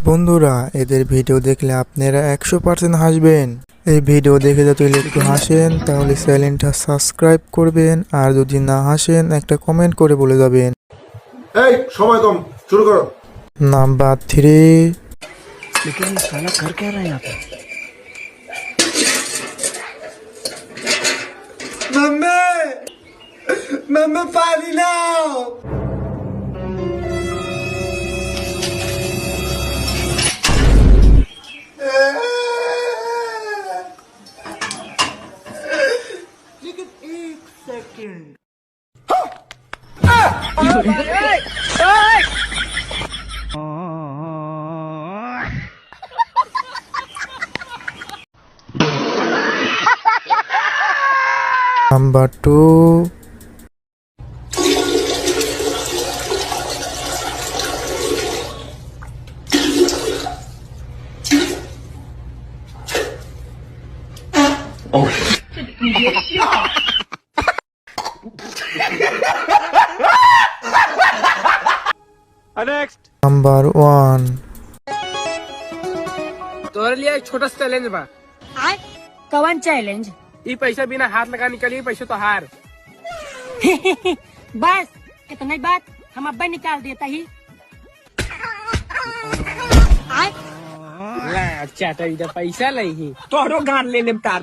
বন্ধুরা, এদের ভিডিও দেখলে আপনারা 100% হাসবেন। এই ভিডিও দেখে যদি একটু হাসেন তাহলে চ্যানেলটা সাবস্ক্রাইব করবেন, আর যদি না হাসেন একটা কমেন্ট করে বলে যাবেন। এই সময় কম, শুরু করো। নাম্বার 3। लेकिन ये साला कर क्या रहा है यहाँ पे? मम्मी पानी लाओ। নাম্বার 2। নাম্বার 1। तोहरे लिए एक छोटा सा चैलेंज बा। कवन चैलेंज? ई पैसा बिना हाथ लगा निकली, पैसे तो हार। बस इतना ही बात, हम अब्बा निकाल देता ही। ला अच्छा तो इधर पैसा नहीं, तोहरो गान ले ले तार।